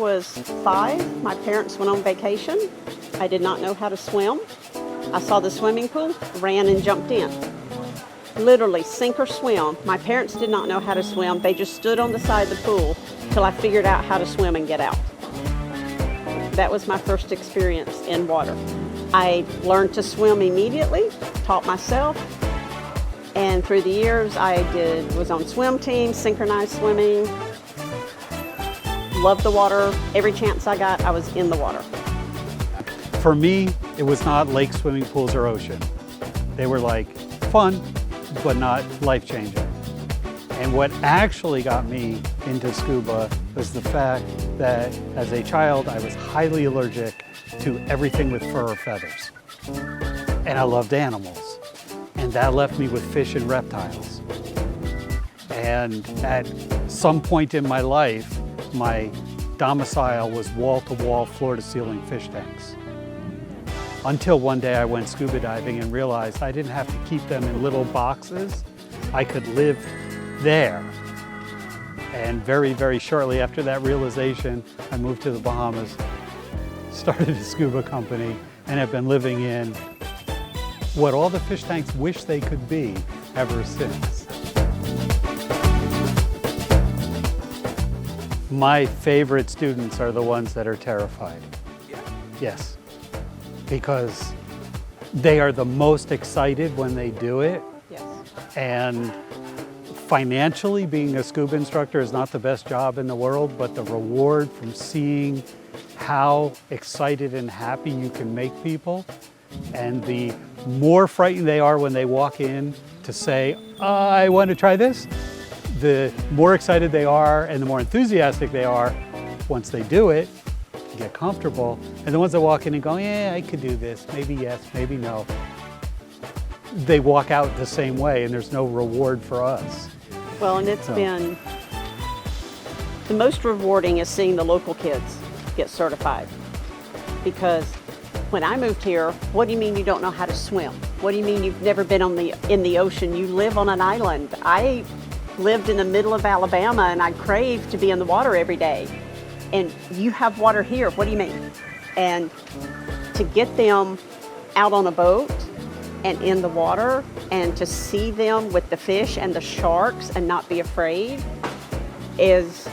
was 5, my parents went on vacation. I did not know how to swim. I saw the swimming pool, ran and jumped in. Literally sink or swim. My parents did not know how to swim. They just stood on the side of the pool till I figured out how to swim and get out. That was my first experience in water. I learned to swim immediately, taught myself, and through the years was on swim teams, synchronized swimming, loved the water. Every chance I got, I was in the water. For me, it was not lake swimming pools or ocean. They were like fun, but not life-changing. And what actually got me into scuba was the fact that as a child, I was highly allergic to everything with fur or feathers. And I loved animals. And that left me with fish and reptiles. And at some point in my life, my domicile was wall-to-wall, floor-to-ceiling fish tanks. Until one day I went scuba diving and realized I didn't have to keep them in little boxes. I could live there. And very, very shortly after that realization, I moved to the Bahamas, started a scuba company, and have been living in what all the fish tanks wish they could be ever since. My favorite students are the ones that are terrified. Yes. Because they are the most excited when they do it. Yes. And financially, being a scuba instructor is not the best job in the world, but the reward from seeing how excited and happy you can make people, and the more frightened they are when they walk in to say, I want to try this, the more excited they are and the more enthusiastic they are once they do it, get comfortable. And the ones that walk in and go, yeah, I could do this, maybe yes, maybe no, they walk out the same way and there's no reward for us. Well, and it's been, the most rewarding is seeing the local kids get certified. Because when I moved here, what do you mean you don't know how to swim? What do you mean you've never been in the ocean? You live on an island. I lived in the middle of Alabama and I craved to be in the water every day. And you have water here, what do you mean? And to get them out on a boat and in the water and to see them with the fish and the sharks and not be afraid is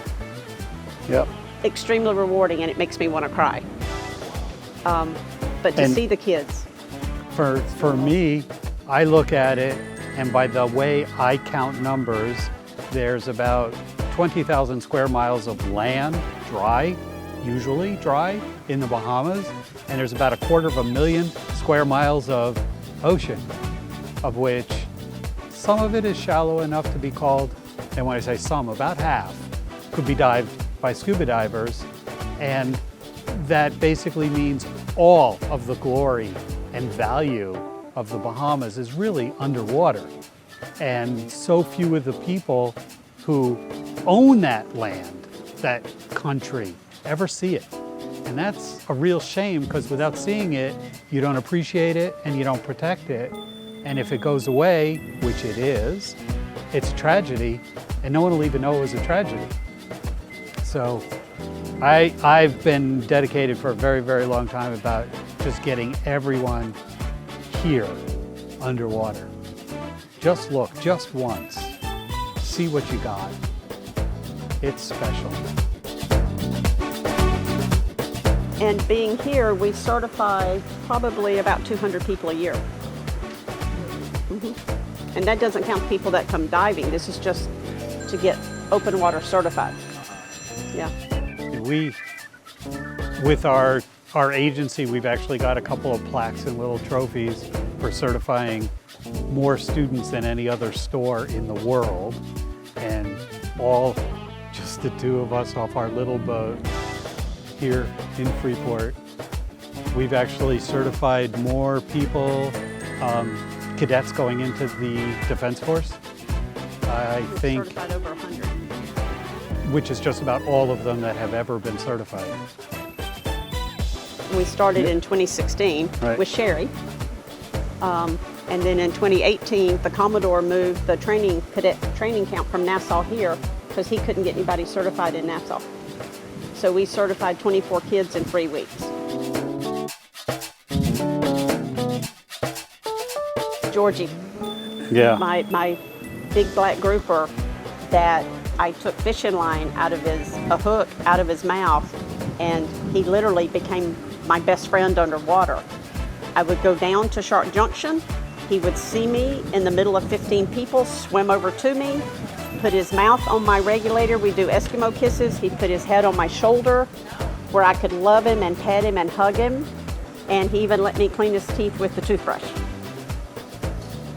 extremely rewarding, and it makes me want to cry. But to see the kids. For me, I look at it, and by the way I count numbers, there's about 20,000 square miles of land, dry, usually dry, in the Bahamas, and there's about 250,000 square miles of ocean, of which some of it is shallow enough to be called, and when I say some, about half, could be dived by scuba divers, and that basically means all of the glory and value of the Bahamas is really underwater. And so few of the people who own that land, that country, ever see it. And that's a real shame, because without seeing it, you don't appreciate it and you don't protect it. And if it goes away, which it is, it's a tragedy, and no one will even know it was a tragedy. So I've been dedicated for a very, very long time about just getting everyone here underwater. Just look, just once, see what you got. It's special. And being here, we certify probably about 200 people a year. And that doesn't count people that come diving. This is just to get open water certified. Yeah. With our agency, we've actually got a couple of plaques and little trophies for certifying more students than any other store in the world. And all just the two of us off our little boat here in Freeport. We've actually certified more people, cadets going into the Defense Force. I think certified over 100. Which is just about all of them that have ever been certified. We started in 2016 with Sherry. And then in 2018, the Commodore moved the cadet training camp from Nassau here because he couldn't get anybody certified in Nassau. So we certified 24 kids in 3 weeks. Georgie, Yeah. my big black grouper that I took fishing line a hook out of his mouth, and he literally became my best friend underwater. I would go down to Shark Junction. He would see me in the middle of 15 people, swim over to me, put his mouth on my regulator. We do Eskimo kisses. He'd put his head on my shoulder where I could love him and pet him and hug him. And he even let me clean his teeth with the toothbrush.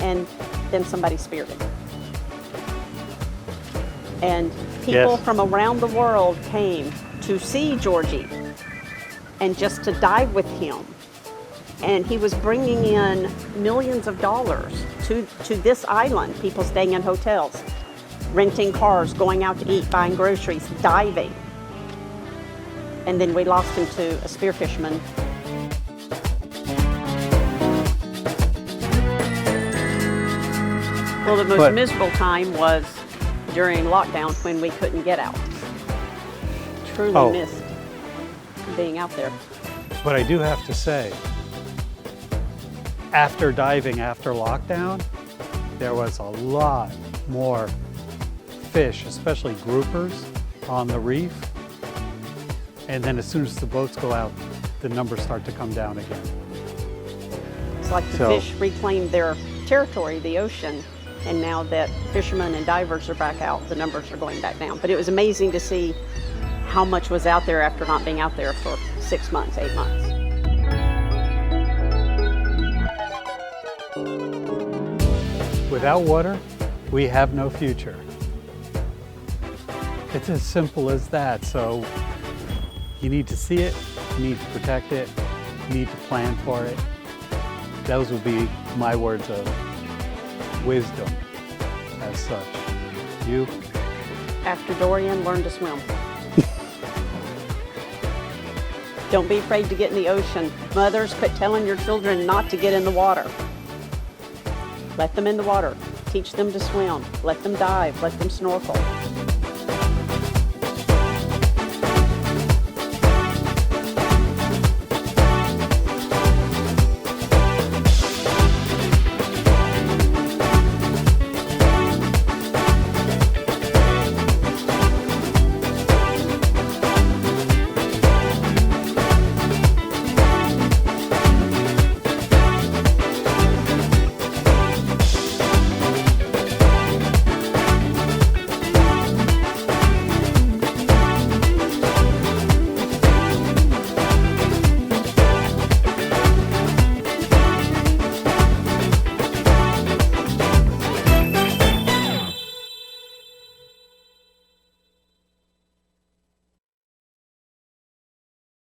And then somebody speared him. And people from around the world came to see Georgie and just to dive with him. And he was bringing in millions of dollars to this island, people staying in hotels, renting cars, going out to eat, buying groceries, diving. And then we lost him to a spear fisherman. Well, the most miserable time was during lockdown when we couldn't get out. Truly missed being out there. But I do have to say, after diving after lockdown, there was a lot more fish, especially groupers, on the reef. And then as soon as the boats go out, the numbers start to come down again. It's like the fish reclaimed their territory, the ocean, and now that fishermen and divers are back out, the numbers are going back down. But it was amazing to see how much was out there after not being out there for 6 months, 8 months. Without water, we have no future. It's as simple as that. So you need to see it, you need to protect it, you need to plan for it. Those would be my words of wisdom as such. You? After Dorian, learn to swim. Don't be afraid to get in the ocean. Mothers, quit telling your children not to get in the water. Let them in the water. Teach them to swim. Let them dive. Let them snorkel.